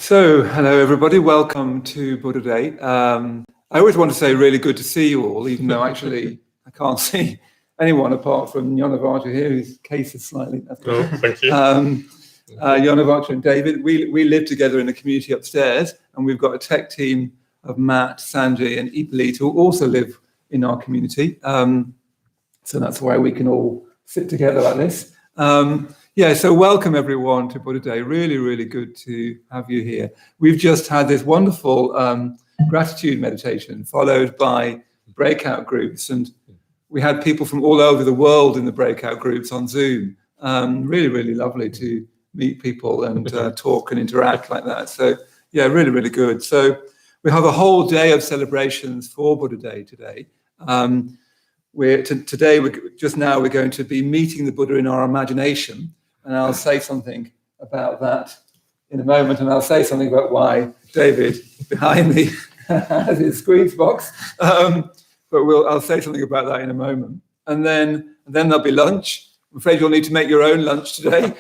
So, hello everybody, welcome to Buddha Day. I always want to say really good to see you all, even though actually I can't see anyone apart from Jnanavaca here, whose case is slightly... Oh, thank you. Jnanavaca and David, we live together in the community upstairs, and we've got a tech team of Matt, Sanjay and Ipalit who also live in our community. So that's why we can all sit together like this. So welcome everyone to Buddha Day. Really, really good to have you here. We've just had this wonderful gratitude meditation followed by breakout groups, and we had people from all over the world in the breakout groups on Zoom. Really, really lovely to meet people and talk and interact like that. So yeah, really, really good. So we have a whole day of celebrations for Buddha Day today. We're going to be meeting the Buddha in our imagination, and I'll say something about that in a moment, and I'll say something about why David behind me has his squeeze box. But I'll say something about that in a moment, and then there'll be lunch. I'm afraid you'll need to make your own lunch today.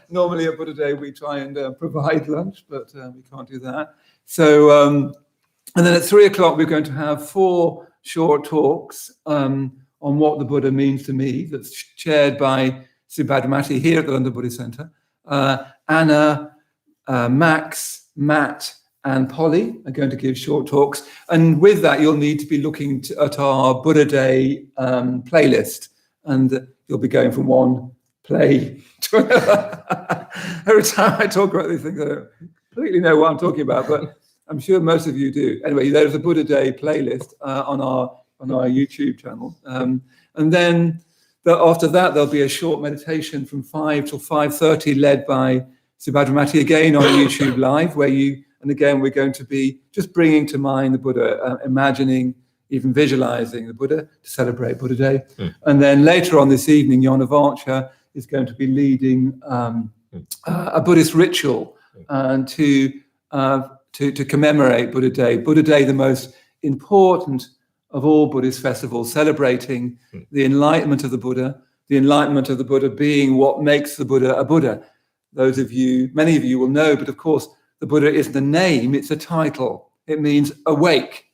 Normally at Buddha Day we try and provide lunch, but we can't do that. So, and then at 3:00 we're going to have 4 short talks on what the Buddha means to me. That's chaired by Subhadramati here at the London Buddhist Centre. Anna, Max, Matt and Polly are going to give short talks. And with that, you'll need to be looking at our Buddha Day playlist. And you'll be going from one play to another. Every time I talk about these things, I don't completely know what I'm talking about, but I'm sure most of you do. Anyway, there's a Buddha Day playlist on our YouTube channel. And then after that, there'll be a short meditation from 5 till 5:30 led by Subhadramati again on YouTube Live, we're going to be just bringing to mind the Buddha, imagining, even visualizing the Buddha to celebrate Buddha Day. And then later on this evening, Jnanavaca is going to be leading a Buddhist ritual to commemorate Buddha Day. Buddha Day, the most important of all Buddhist festivals, celebrating the enlightenment of the Buddha being what makes the Buddha a Buddha. Many of you will know, but of course, the Buddha isn't a name, it's a title. It means awake,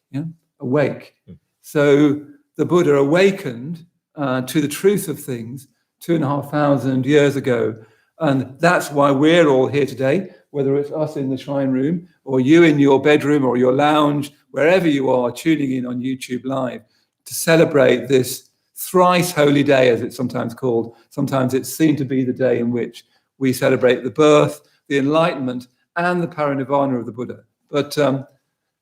awake. So the Buddha awakened to the truth of things 2,500 years ago. And that's why we're all here today, whether it's us in the shrine room or you in your bedroom or your lounge, wherever you are tuning in on YouTube Live, to celebrate this thrice holy day, as it's sometimes called. Sometimes it's seen to be the day in which we celebrate the birth, the enlightenment, and the parinirvana of the Buddha. But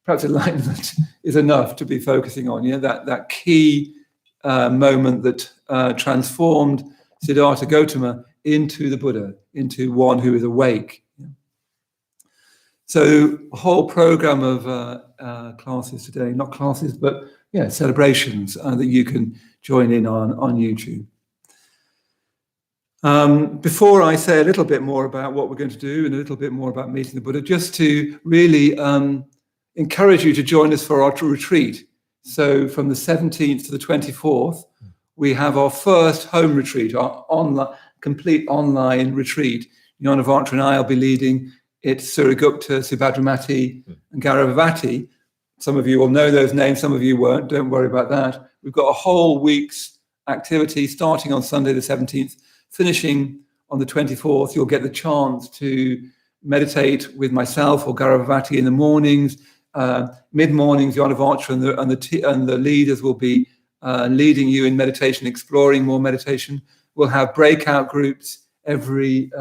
perhaps enlightenment is enough to be focusing on, that key moment that transformed Siddhartha Gautama into the Buddha, into one who is awake. So a whole program of classes today, not classes, but celebrations that you can join in on YouTube. Before I say a little bit more about what we're going to do and a little bit more about meeting the Buddha, just to really encourage you to join us for our retreat. So from the 17th to the 24th, we have our first home retreat, our complete online retreat. Jnanavaca and I will be leading it. Suragupta, Subhadramati and Garavati. Some of you will know those names, some of you won't. Don't worry about that. We've got a whole week's activity starting on Sunday the 17th, finishing on the 24th. You'll get the chance to meditate with myself or Garavati in the mornings. Mid-mornings, Jnanavaca and the leaders will be leading you in meditation, exploring more meditation. We'll have breakout groups every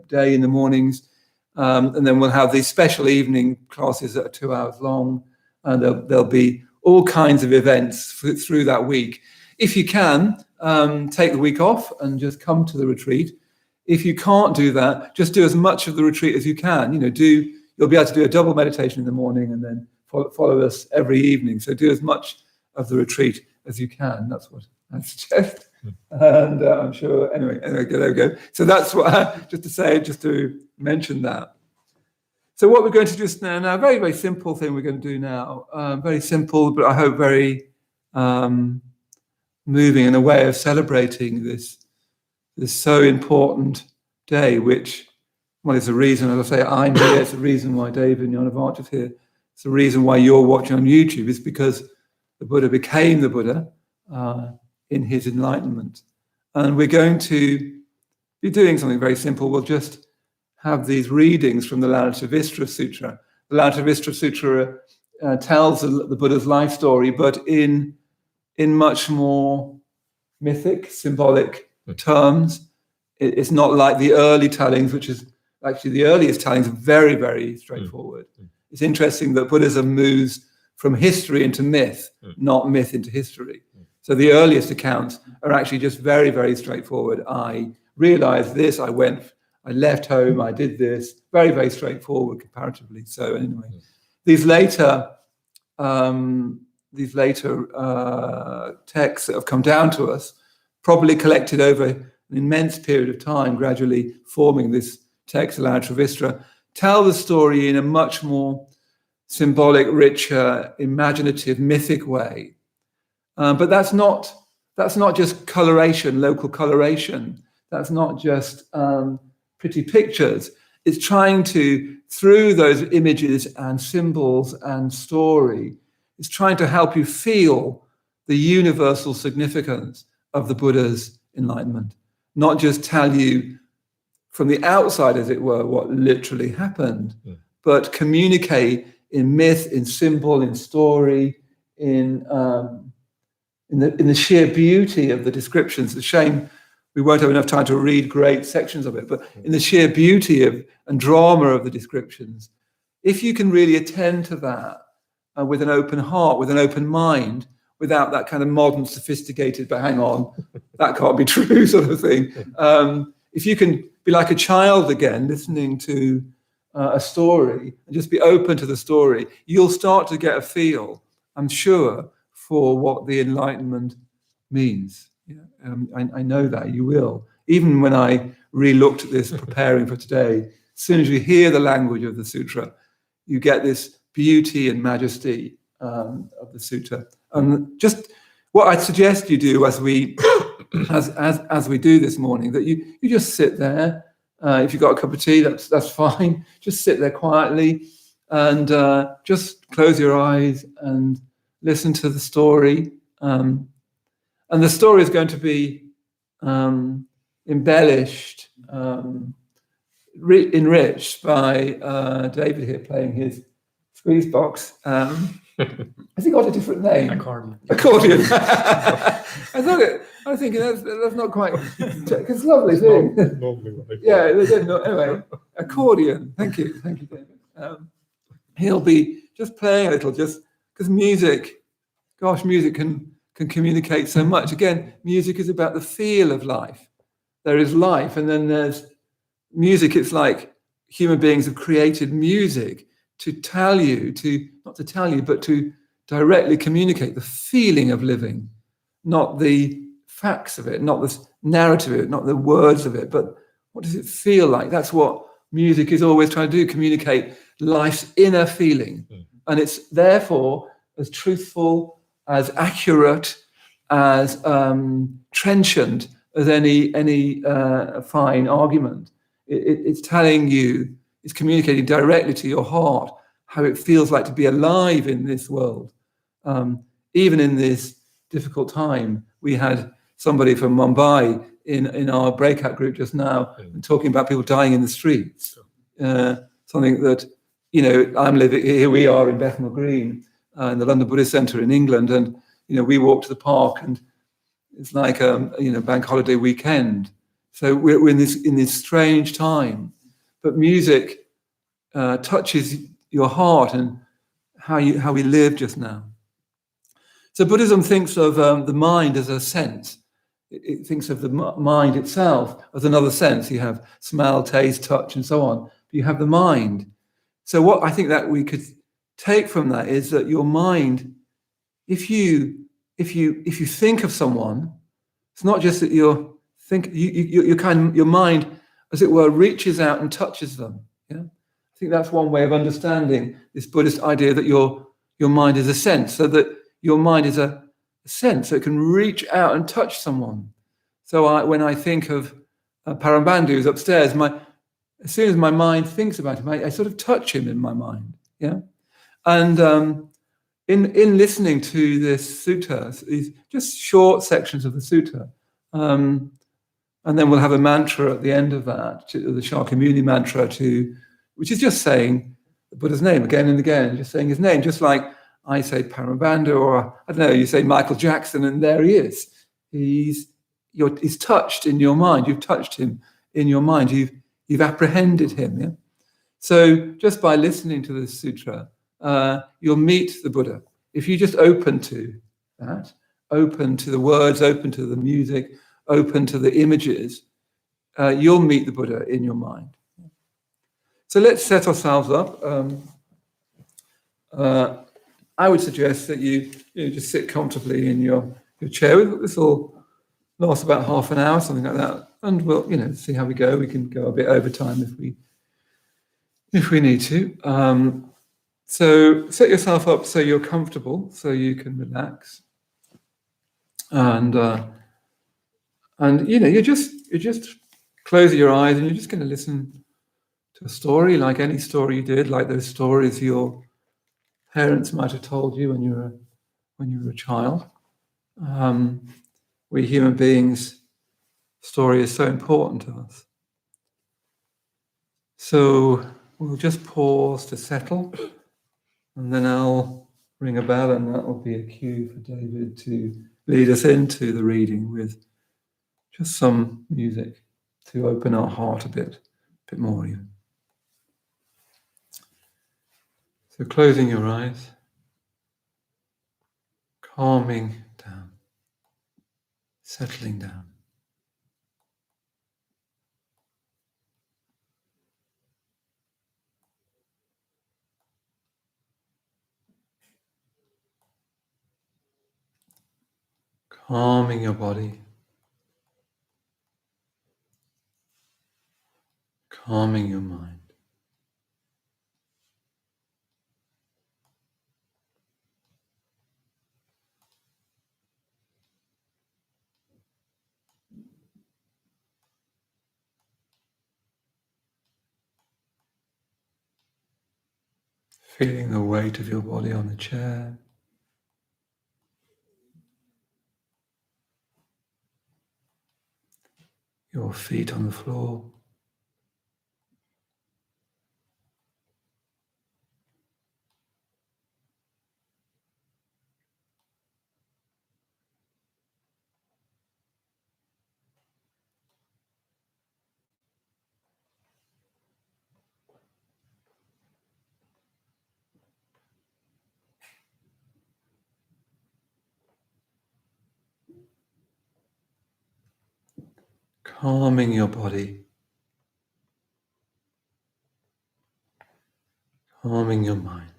day in the mornings. And then we'll have these special evening classes that are 2 hours long. And there'll be all kinds of events through that week. If you can, take the week off and just come to the retreat. If you can't do that, just do as much of the retreat as you can. You'll be able to do a double meditation in the morning and then follow us every evening. So do as much of the retreat as you can. That's what I suggest. And I'm sure, anyway, there we go. So that's what, just to mention that. So what we're going to do now, a very, very simple thing we're going to do now. Very simple, but I hope very moving in a way of celebrating this so important day, which well, it's the reason, as I say, I'm here. It's the reason why David and Jnanavaca is here. It's the reason why you're watching on YouTube. It's because the Buddha became the Buddha in his enlightenment. And we're going to be doing something very simple. We'll just have these readings from the Maitreyabandhu Sutra. The Maitreyabandhu Sutra tells the Buddha's life story, but in much more mythic, symbolic terms. It's not like the early tellings, which is actually the earliest tellings are very, very straightforward. It's interesting that Buddhism moves from history into myth, not myth into history. So the earliest accounts are actually just very, very straightforward. I realized this, I left home, I did this. Very, very straightforward comparatively. So anyway, these later texts that have come down to us, probably collected over an immense period of time, gradually forming this text, Maitreyabandhu, tell the story in a much more symbolic, richer, imaginative, mythic way. But that's not just coloration, local coloration. That's not just pretty pictures. It's trying to, through those images and symbols and story, it's trying to help you feel the universal significance of the Buddha's enlightenment, not just tell you from the outside, as it were, what literally happened, but communicate in myth, in symbol, in story, in the sheer beauty of the descriptions. It's a shame we won't have enough time to read great sections of it, but in the sheer beauty and drama of the descriptions, if you can really attend to that with an open heart, with an open mind, without that kind of modern, sophisticated, but hang on, that can't be true sort of thing. If you can be like a child again, listening to a story and just be open to the story, you'll start to get a feel, I'm sure, for what the enlightenment means. I know that you will. Even when I re-looked at this preparing for today, as soon as you hear the language of the sutra, you get this beauty and majesty of the sutra. And just what I'd suggest you do as we do this morning, that you just sit there. If you've got a cup of tea, that's fine. Just sit there quietly and just close your eyes and listen to the story. And the story is going to be embellished, enriched by David here playing his squeeze box. Has he got a different name? Accordion. I was thinking that's not quite. It's a lovely thing. Yeah. Anyway, accordion. Thank you, David. He'll be just playing a little, just because music. Gosh, music can communicate so much. Again, music is about the feel of life. There is life, and then there's music. It's like human beings have created music to tell you, not to tell you, but to directly communicate the feeling of living, not the facts of it, not the narrative of it, not the words of it, but what does it feel like? That's what music is always trying to do, communicate life's inner feeling. And it's therefore as truthful, as accurate, as trenchant as any fine argument. It's telling you, it's communicating directly to your heart how it feels like to be alive in this world. Even in this difficult time, we had somebody from Mumbai in our breakout group just now talking about people dying in the streets. Something that, I'm living, here we are in Bethnal Green, in the London Buddhist Centre in England, and, we walk to the park and it's like, bank holiday weekend. So we're in this strange time. But music touches your heart and how we live just now. So Buddhism thinks of the mind as a sense. It thinks of the mind itself as another sense. You have smell, taste, touch, and so on. But you have the mind. So what I think that we could take from that is that your mind, if you think of someone, it's not just that your mind, as it were, reaches out and touches them. Yeah, I think that's one way of understanding this Buddhist idea that your mind is a sense, so that your mind is a sense, so it can reach out and touch someone. So when I think of Maitreyabandhu who's upstairs, as soon as my mind thinks about him, I sort of touch him in my mind. Yeah. And in listening to this sutta, these just short sections of the sutta, and then we'll have a mantra at the end of that, the Shakyamuni mantra, which is just saying the Buddha's name again and again, just saying his name, just like I say Paramabandhu, or I don't know, you say Michael Jackson, and there he is. He's touched in your mind. You've touched him in your mind. You've apprehended him. Yeah? So just by listening to this sutra, you'll meet the Buddha. If you just open to that, open to the words, open to the music, open to the images, you'll meet the Buddha in your mind. So let's set ourselves up. I would suggest that you just sit comfortably in your chair. This will last about half an hour, something like that, and we'll see how we go. We can go a bit over time if we need to. So set yourself up so you're comfortable, so you can relax, and you just close your eyes and you're just going to listen to a story, like any story you did, like those stories your parents might have told you when you were a child. We human beings, story is so important to us. So we'll just pause to settle, and then I'll ring a bell, and that will be a cue for David to lead us into the reading with just some music to open our heart a bit more even. So closing your eyes, calming down, settling down. Calming your body, calming your mind. Feeling the weight of your body on the chair. Your feet on the floor. Calming your body, calming your mind.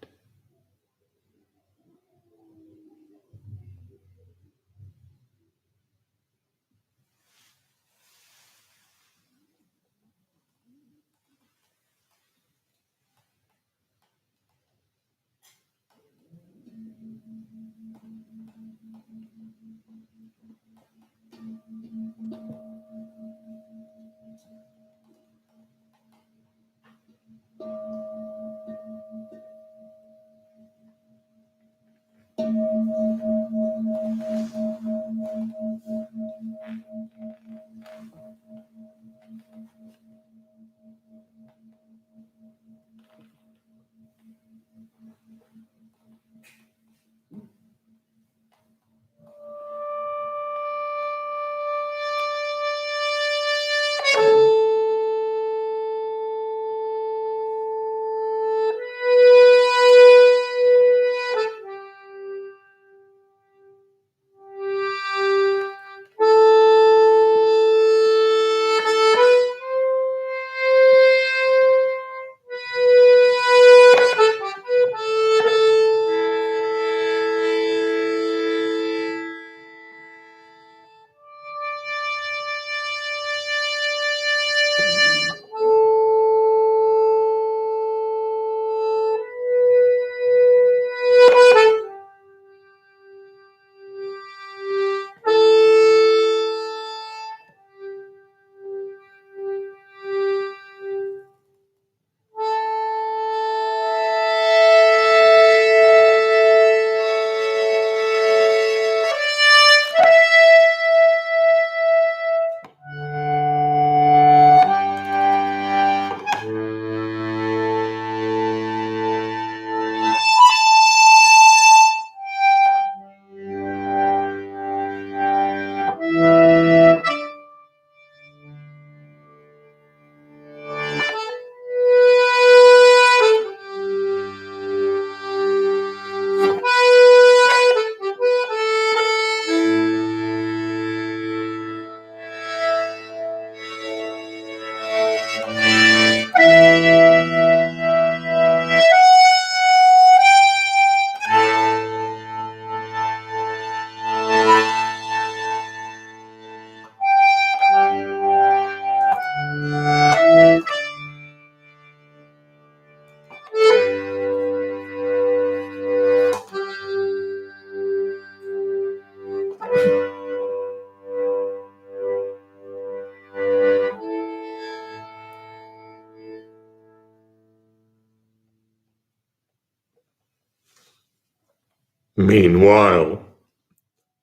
Meanwhile,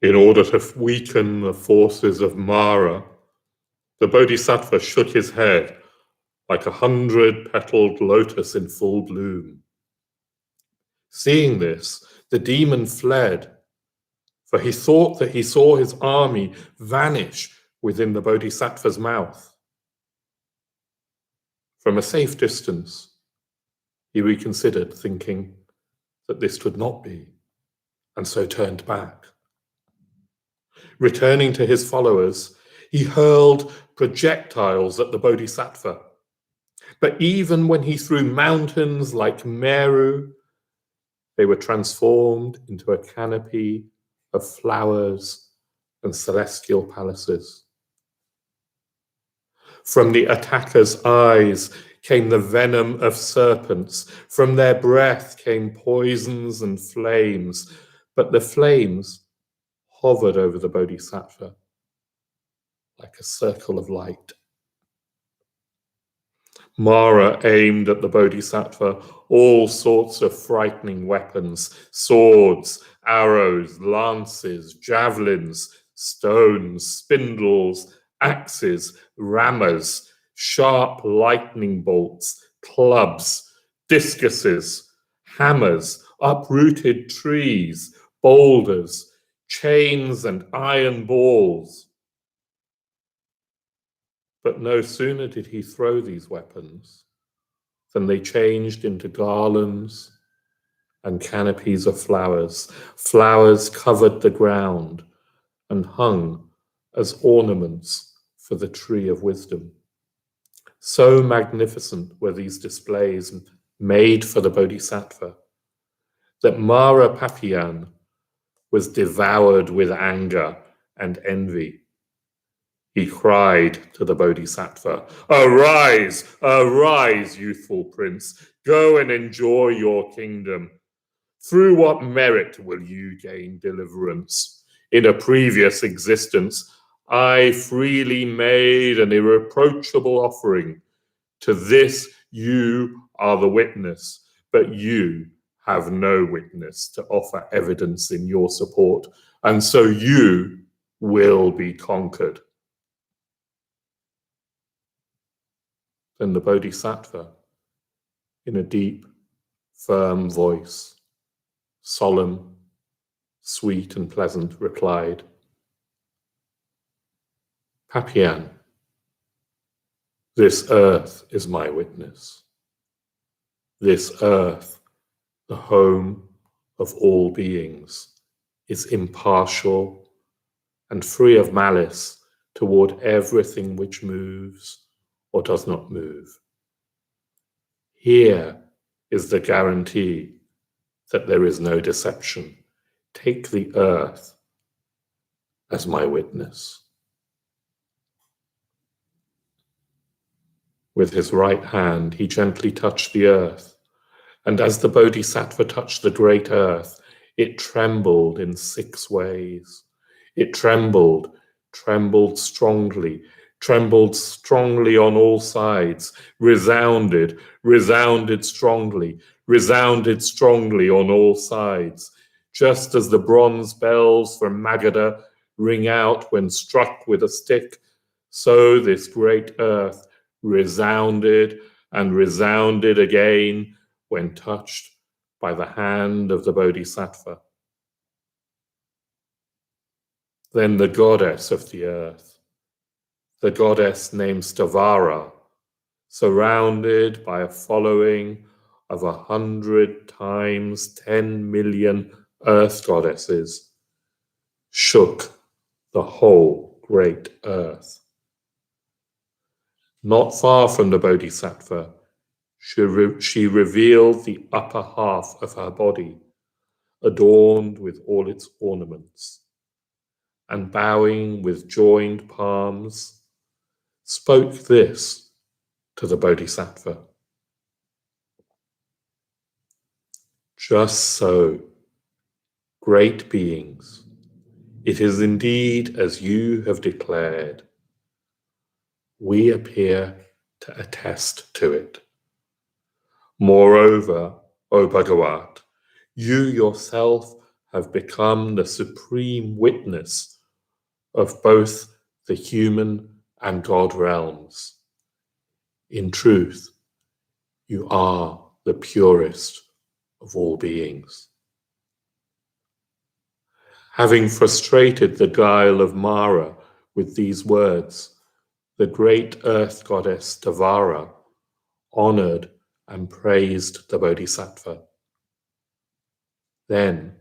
in order to weaken the forces of Mara, the Bodhisattva shook his head like a 100-petaled lotus in full bloom. Seeing this, the demon fled, for he thought that he saw his army vanish within the Bodhisattva's mouth. From a safe distance, he reconsidered, thinking that this could not be, and so turned back. Returning to his followers, he hurled projectiles at the Bodhisattva. But even when he threw mountains like Meru, they were transformed into a canopy of flowers and celestial palaces. From the attackers' eyes came the venom of serpents. From their breath came poisons and flames. But the flames hovered over the Bodhisattva like a circle of light. Mara aimed at the Bodhisattva all sorts of frightening weapons: swords, arrows, lances, javelins, stones, spindles, axes, rammers, sharp lightning bolts, clubs, discuses, hammers, uprooted trees, boulders, chains and iron balls. But no sooner did he throw these weapons than they changed into garlands and canopies of flowers. Flowers covered the ground and hung as ornaments for the tree of wisdom. So magnificent were these displays made for the Bodhisattva that Maitreyabandhu was devoured with anger and envy. He cried to the Bodhisattva, "Arise, arise, youthful prince, go and enjoy your kingdom. Through what merit will you gain deliverance? In a previous existence, I freely made an irreproachable offering. To this you are the witness, but you have no witness to offer evidence in your support, and so you will be conquered." Then the Bodhisattva, in a deep, firm voice, solemn, sweet and pleasant, replied, "Papian, this earth is my witness. This earth, the home of all beings, is impartial and free of malice toward everything which moves or does not move. Here is the guarantee that there is no deception. Take the earth as my witness." With his right hand, he gently touched the earth, and as the Bodhisattva touched the great earth, it trembled in 6 ways. It trembled strongly on all sides, resounded strongly on all sides, just as the bronze bells from Magadha ring out when struck with a stick. So this great earth resounded and resounded again when touched by the hand of the Bodhisattva. Then the goddess of the earth, the goddess named Stavara, surrounded by a following of 100 times 10 million earth goddesses, shook the whole great earth. Not far from the Bodhisattva, she revealed the upper half of her body, adorned with all its ornaments, and bowing with joined palms, spoke this to the Bodhisattva: "Just so, great beings, it is indeed as you have declared. We appear to attest to it. Moreover, O Bhagavat, you yourself have become the supreme witness of both the human and God realms. In truth, you are the purest of all beings. Having frustrated the guile of Mara with these words, the great earth goddess Tavara honored and praised the Bodhisattva. Then,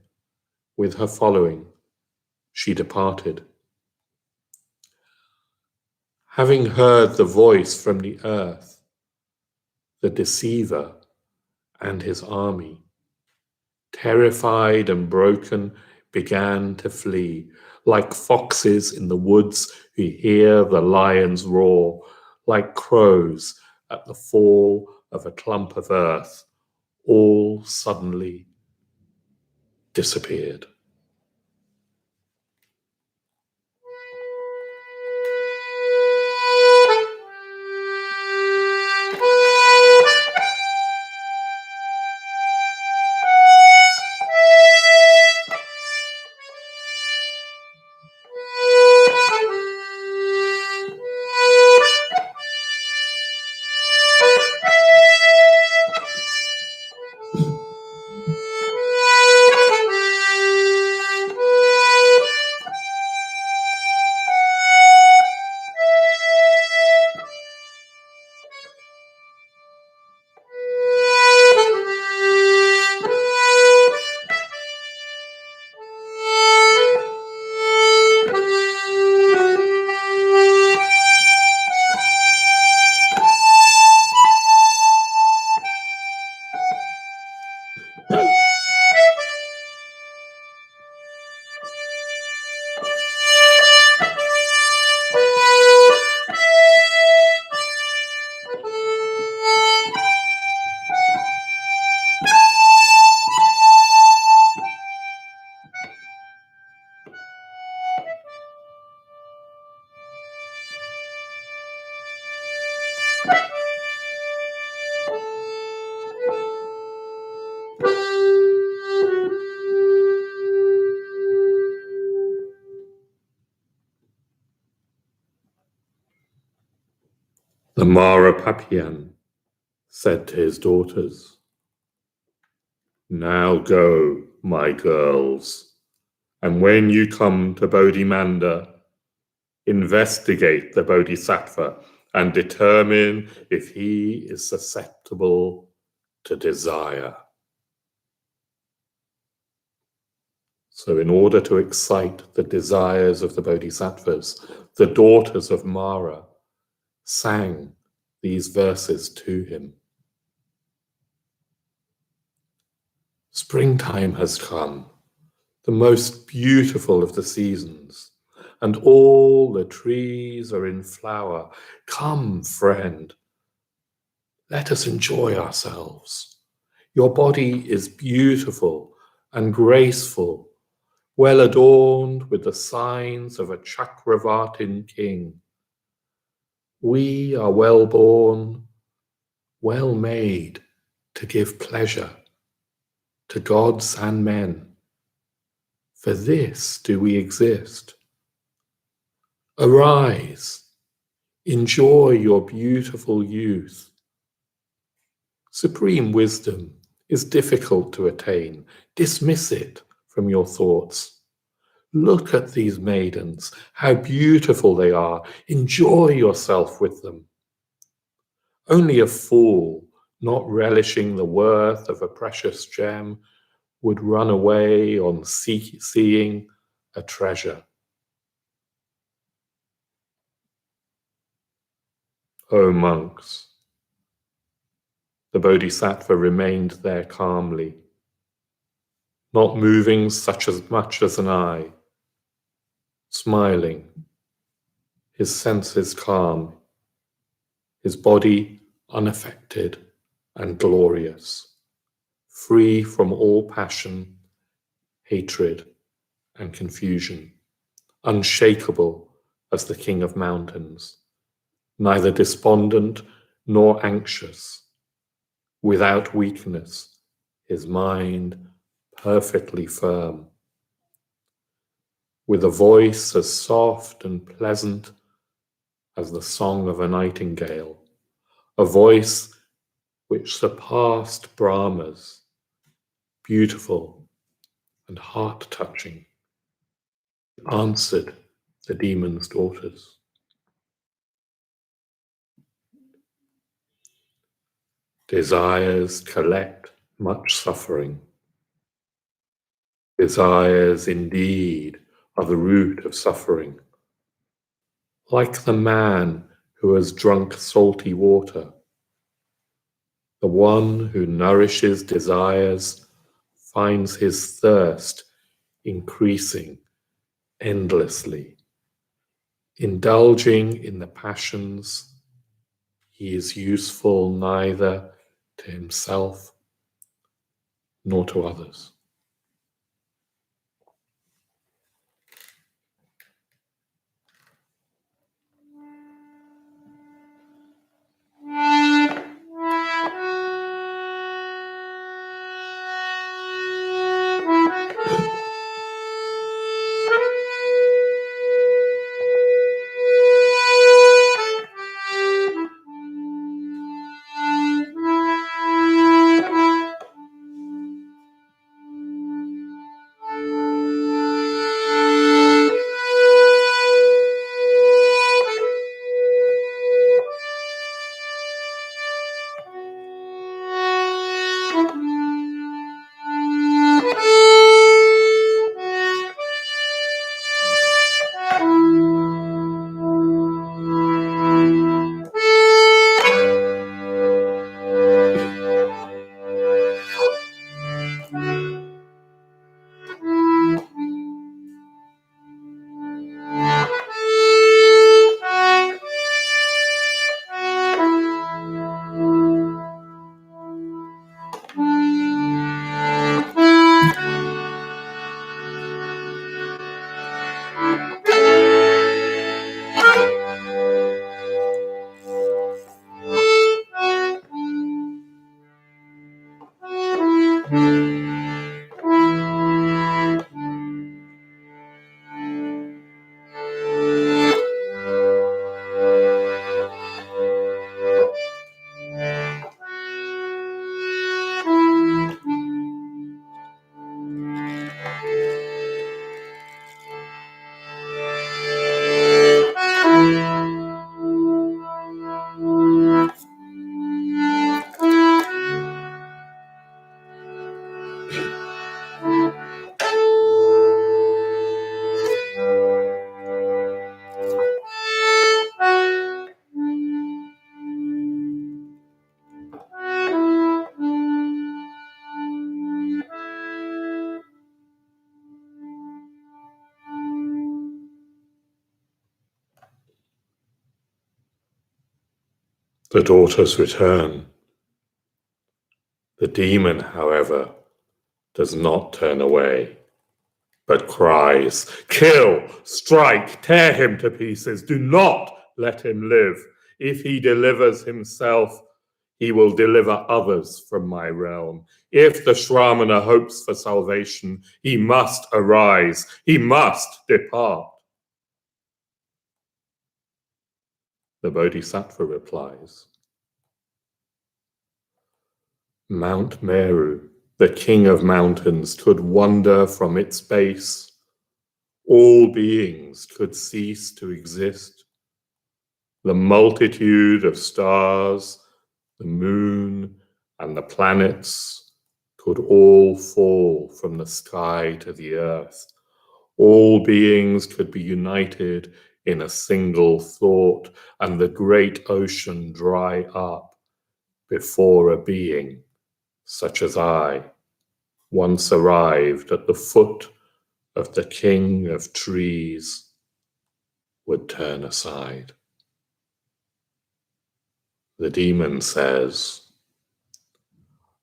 with her following, she departed. Having heard the voice from the earth, the deceiver and his army, terrified and broken, began to flee, like foxes in the woods who hear the lion's roar, like crows at the fall of a clump of earth, all suddenly disappeared. The Mara Papian said to his daughters, "Now go, my girls, and when you come to Bodhimanda, investigate the Bodhisattva and determine if he is susceptible to desire." So in order to excite the desires of the Bodhisattvas, the daughters of Mara sang these verses to him. Springtime has come, the most beautiful of the seasons, and all the trees are in flower. Come, friend, let us enjoy ourselves. Your body is beautiful and graceful, well adorned with the signs of a Chakravartin king. We are well born, well made to give pleasure to gods and men. For this do we exist. Arise, enjoy your beautiful youth. Supreme wisdom is difficult to attain. Dismiss it from your thoughts. Look at these maidens, how beautiful they are. Enjoy yourself with them. Only a fool, not relishing the worth of a precious gem, would run away on seeing a treasure. O monks, the Bodhisattva remained there calmly, not moving much as an eye, smiling, his senses calm, his body unaffected and glorious, free from all passion, hatred, and confusion, unshakable as the king of mountains, neither despondent nor anxious, without weakness, his mind perfectly firm with a voice as soft and pleasant as the song of a nightingale, a voice which surpassed Brahma's, beautiful and heart-touching, answered the demon's daughters. Desires collect much suffering. Desires indeed are the root of suffering. Like the man who has drunk salty water, the one who nourishes desires finds his thirst increasing endlessly. Indulging in the passions, he is useful neither to himself nor to others. The daughters return. The demon, however, does not turn away, but cries, "Kill, strike, tear him to pieces. Do not let him live. If he delivers himself, he will deliver others from my realm. If the Shramana hopes for salvation, he must arise. He must depart." The Bodhisattva replies, "Mount Meru, the king of mountains, could wander from its base. All beings could cease to exist. The multitude of stars, the moon, and the planets could all fall from the sky to the earth. All beings could be united in a single thought, and the great ocean dry up before a being such as I once arrived at the foot of the king of trees would turn aside." The demon says,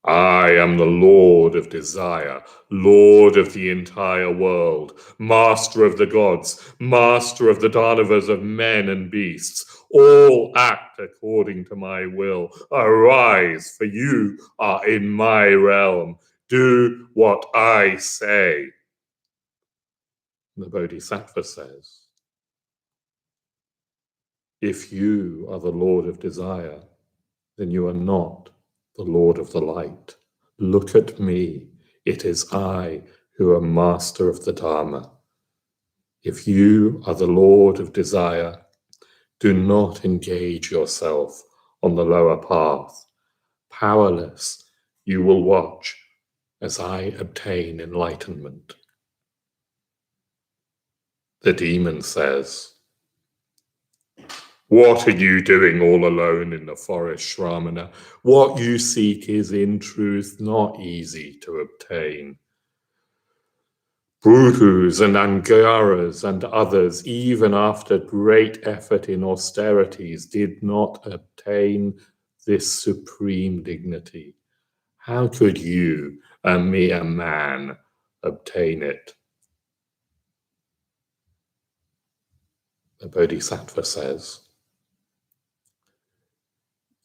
"I am the Lord of desire, Lord of the entire world, master of the gods, master of the Danavas of men and beasts. All act according to my will. Arise, for you are in my realm. Do what I say." The Bodhisattva says, if you are the Lord of desire, then you are not the Lord of the light. Look at me. It is I who am master of the Dharma. If you are the Lord of desire, do not engage yourself on the lower path. Powerless, you will watch as I obtain enlightenment. The demon says, what are you doing all alone in the forest, Shramana? What you seek is in truth not easy to obtain. Bruhus and Angaras and others, even after great effort in austerities, did not obtain this supreme dignity. How could you, a mere man, obtain it? The Bodhisattva says,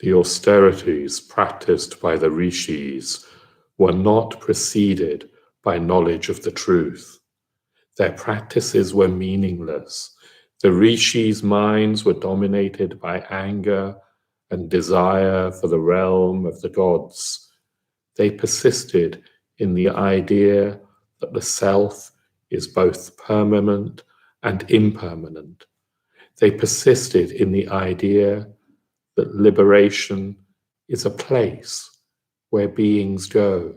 the austerities practiced by the rishis were not preceded by knowledge of the truth. Their practices were meaningless. The rishis' minds were dominated by anger and desire for the realm of the gods. They persisted in the idea that the self is both permanent and impermanent. They persisted in the idea that liberation is a place where beings go.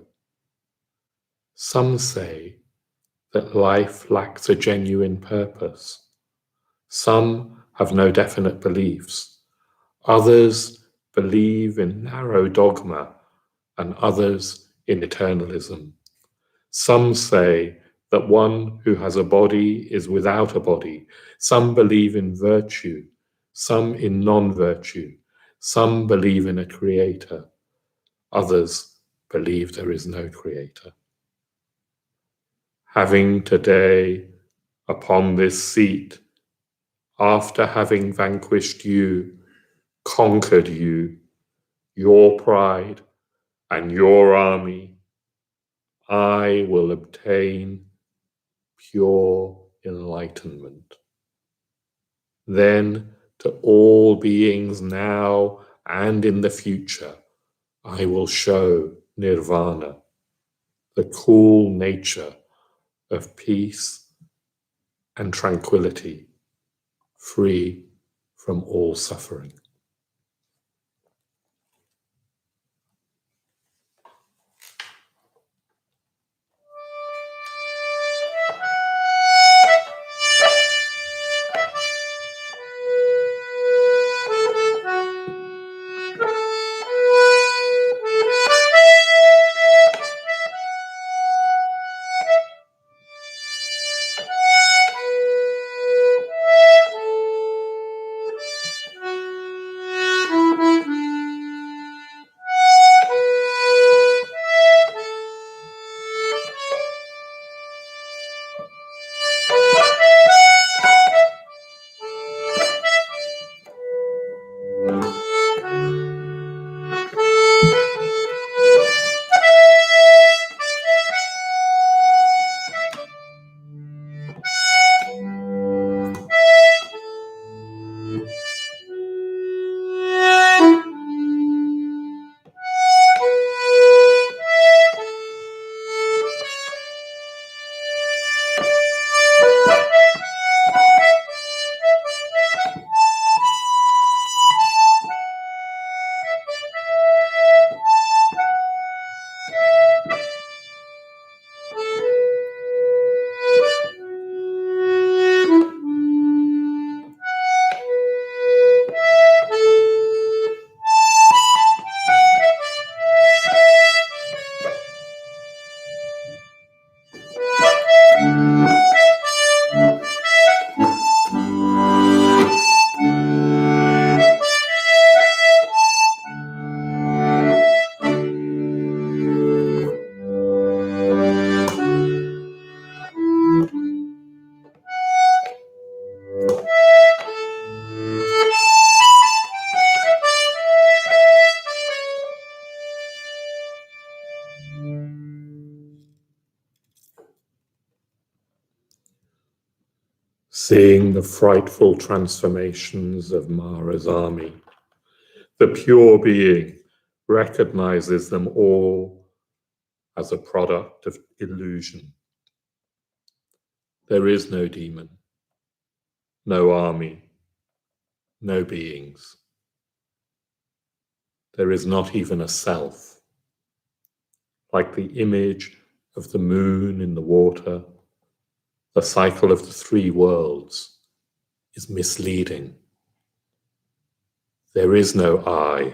Some say that life lacks a genuine purpose. Some have no definite beliefs. Others believe in narrow dogma, and others in eternalism. Some say that one who has a body is without a body. Some believe in virtue, some in non-virtue. Some believe in a creator. Others believe there is no creator. Having today upon this seat, after having vanquished you, conquered you, your pride and your army, I will obtain pure enlightenment. Then to all beings now and in the future, I will show nirvana, the cool nature of peace and tranquility, free from all suffering. seeing the frightful transformations of Mara's army. The pure being recognizes them all as a product of illusion. There is no demon, no army, no beings. There is not even a self. Like the image of the moon in the water, the cycle of the three worlds is misleading. There is no I,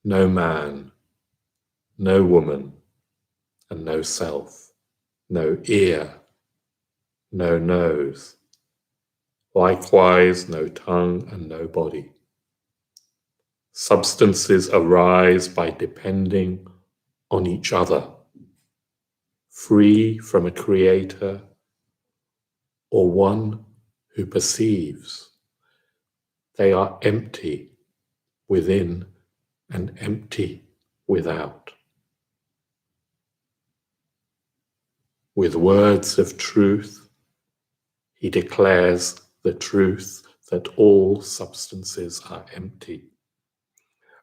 no man, no woman, and no self, no ear, no nose, likewise no tongue and no body. Substances arise by depending on each other, free from a creator or one who perceives. They are empty within and empty without. With words of truth, he declares the truth that all substances are empty,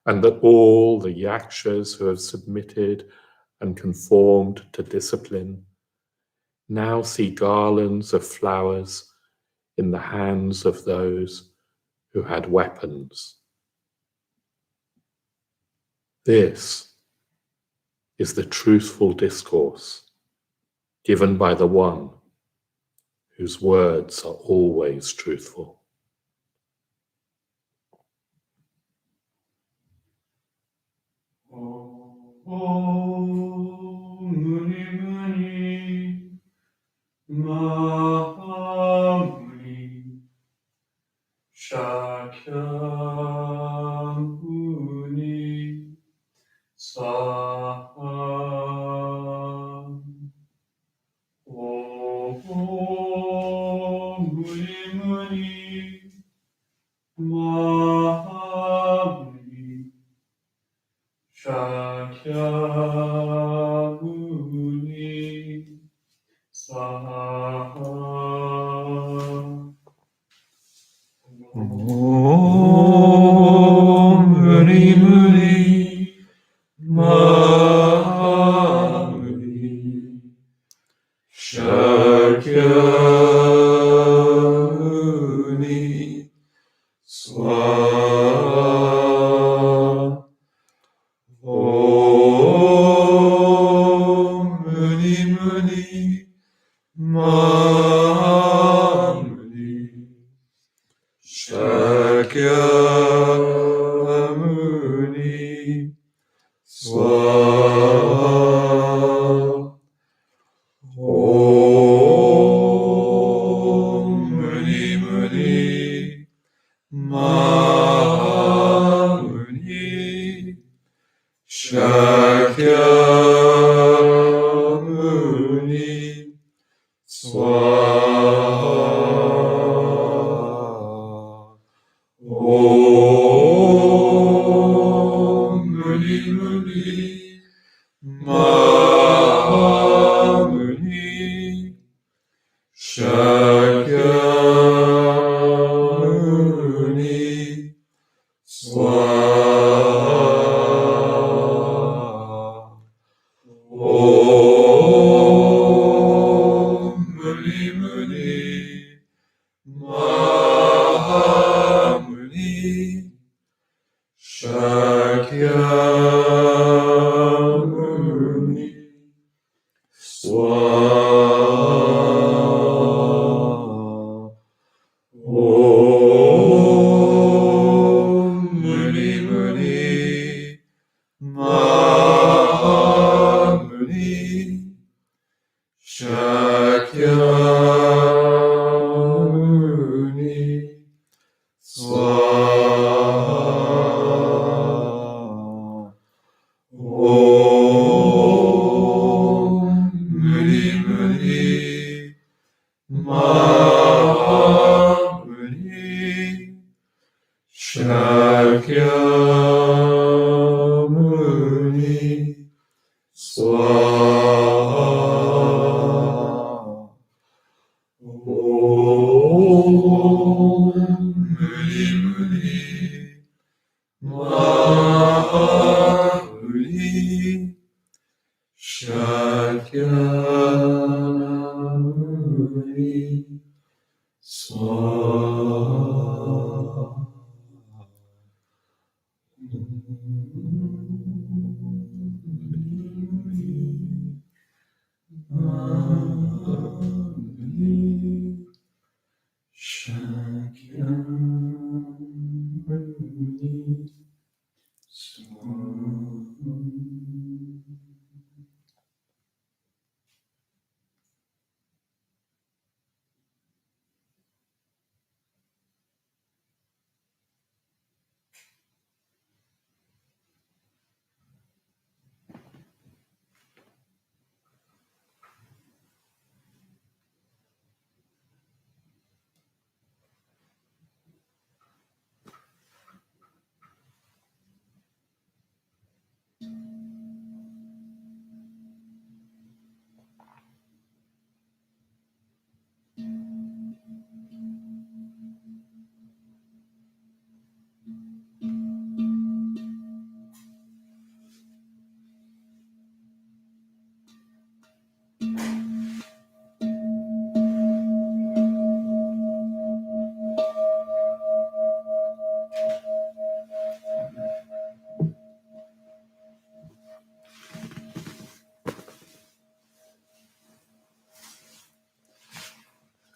and that all the yakshas who have submitted and conformed to discipline now see garlands of flowers in the hands of those who had weapons. This is the truthful discourse given by the one whose words are always truthful. Muni Muni Mahamuni Shakyamuni Swaha Muni Muni Mahamuni Shakyamuni Swaha. Om Muni Muni Mahamuni Shakyamuni Swaha. Om Muni Muni Mahamuni Shakyamuni Swaha. Om Muni Muni Mahamuni Shakyamuni Swaha. Om Muni Muni Mahamuni Shakyamuni Swaha. Om Muni Muni Mahamuni Shakyamuni Swaha. Om Muni Muni Mahamuni Shakyamuni Swaha. Om Muni Muni Mahamuni Shakyamuni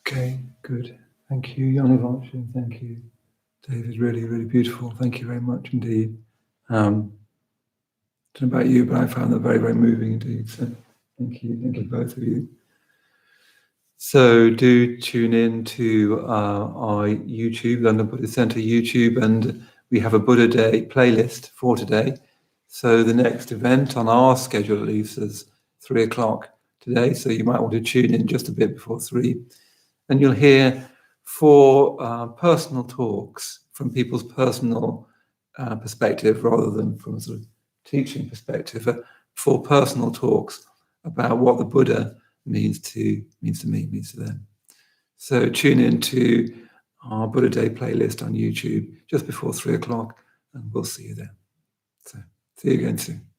Okay, good. Thank you, Jnanavaca. Thank you, David. Really, really beautiful. Thank you very much indeed. I don't know about you, but I found that very, very moving indeed. So thank you both of you. So do tune in to our YouTube, London Buddhist Centre YouTube, and we have a Buddha Day playlist for today. So the next event on our schedule, at least, is 3 o'clock today. So you might want to tune in just a bit before 3. And you'll hear 4 personal talks from people's personal perspective rather than from a sort of teaching perspective, 4 personal talks about what the Buddha means to them. So tune in to our Buddha Day playlist on YouTube just before 3 o'clock, and we'll see you then. So see you again soon.